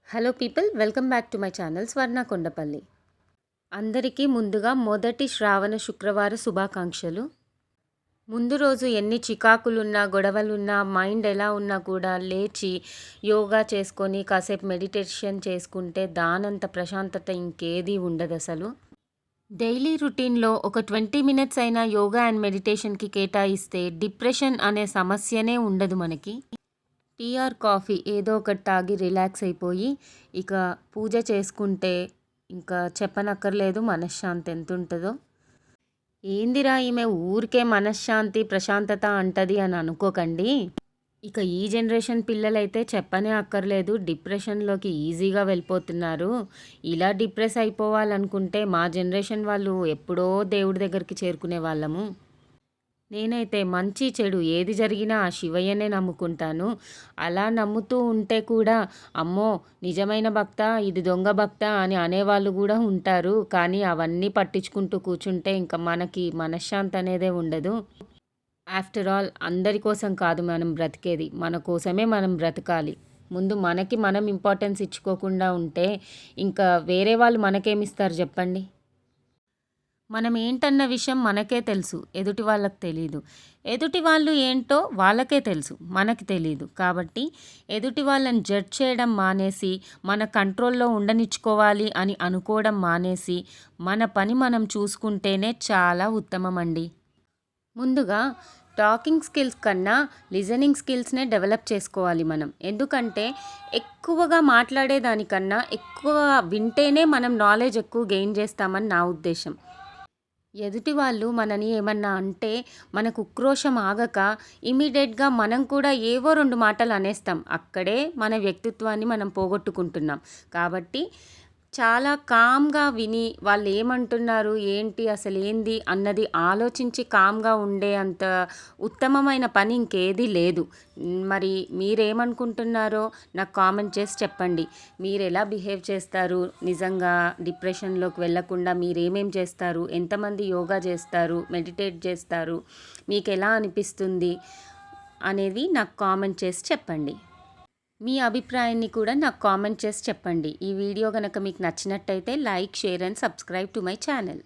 Hello people, welcome back to my channel స్వర్ణ కొండపల్లి. అందరికీ ముందుగా మొదటి శ్రావణ శుక్రవార శుభాకాంక్షలు. ముందు రోజు ఎన్ని చికాకులున్నా, గొడవలున్నా, మైండ్ ఎలా ఉన్నా కూడా లేచి యోగా చేసుకొని కాసేపు మెడిటేషన్ చేసుకుంటే దానంత ప్రశాంతత ఇంకేదీ ఉండదు అసలు. డైలీ రొటీన్లో ఒక 20 మినిట్స్ అయినా యోగా అండ్ మెడిటేషన్కి కేటాయిస్తే డిప్రెషన్ అనే సమస్యనే ఉండదు మనకి. టీ ఆర్ కాఫీ ఏదో ఒకటి తాగి రిలాక్స్ అయిపోయి ఇక పూజ చేసుకుంటే ఇంకా చెప్పనక్కర్లేదు మనశ్శాంతి ఎంత ఉంటుందో. ఏందిరా ఈమె ఊరికే మనశ్శాంతి ప్రశాంతత అంటది అని అనుకోకండి. ఇక ఈ జనరేషన్ పిల్లలైతే చెప్పనే అక్కర్లేదు, డిప్రెషన్లోకి ఈజీగా వెళ్ళిపోతున్నారు. ఇలా డిప్రెస్ అయిపోవాలనుకుంటే మా జనరేషన్ వాళ్ళు ఎప్పుడో దేవుడి దగ్గరికి చేరుకునే వాళ్ళము. నేనైతే మంచి చెడు ఏది జరిగినా ఆ శివయ్యనే నమ్ముకుంటాను. అలా నమ్ముతూ ఉంటే కూడా అమ్మో నిజమైన భక్త, ఇది దొంగ భక్త అని అనేవాళ్ళు కూడా ఉంటారు. కానీ అవన్నీ పట్టించుకుంటూ కూర్చుంటే ఇంకా మనకి మనశ్శాంతి అనేదే ఉండదు. ఆఫ్టర్ ఆల్ అందరి కోసం కాదు మనం బ్రతికేది, మన కోసమే మనం బ్రతకాలి. ముందు మనకి మనం ఇంపార్టెన్స్ ఇచ్చుకోకుండా ఉంటే ఇంకా వేరే వాళ్ళు మనకేమిస్తారు చెప్పండి. మనం ఏంటన్న విషయం మనకే తెలుసు, ఎదుటి వాళ్ళకి తెలీదు. ఎదుటి వాళ్ళు ఏంటో వాళ్ళకే తెలుసు, మనకి తెలీదు. కాబట్టి ఎదుటి వాళ్ళని జడ్జ్ చేయడం మానేసి మన కంట్రోల్లో ఉండనిచ్చుకోవాలి అని అనుకోవడం మానేసి మన పని మనం చూసుకుంటేనే చాలా ఉత్తమం అండి. ముందుగా టాకింగ్ స్కిల్స్ కన్నా లిజనింగ్ స్కిల్స్నే డెవలప్ చేసుకోవాలి మనం. ఎందుకంటే ఎక్కువగా మాట్లాడేదానికన్నా ఎక్కువ వింటేనే మనం నాలెడ్జ్ ఎక్కువ గెయిన్ చేస్తామని నా ఉద్దేశం. ఎదుటి వాళ్ళు మనని ఏమన్నా అంటే మనకు ఉక్రోషం ఆగక ఇమీడియట్గా మనం కూడా ఏవో 2 మాటలు అనేస్తాం. అక్కడే మన వ్యక్తిత్వాన్ని మనం పోగొట్టుకుంటున్నాం. కాబట్టి చాలా కామ్గా విని వాళ్ళు ఏమంటున్నారు, ఏంటి అసలు ఏంది అన్నది ఆలోచించి కామ్గా ఉండే అంత ఉత్తమమైన పని ఇంకేదీ లేదు. మరి మీరేమనుకుంటున్నారో నాకు కామెంట్ చేసి చెప్పండి. మీరు ఎలా బిహేవ్ చేస్తారు, నిజంగా డిప్రెషన్లోకి వెళ్ళకుండా మీరేమేం చేస్తారు, ఎంతమంది యోగా చేస్తారు, మెడిటేట్ చేస్తారు, మీకు ఎలా అనిపిస్తుంది అనేది నాకు కామెంట్ చేసి చెప్పండి. మీ అభిప్రాయాన్ని కూడా నాకు కామెంట్ చేసి చెప్పండి. ఈ వీడియో కనుక మీకు నచ్చినట్టయితే like, share and subscribe to my channel.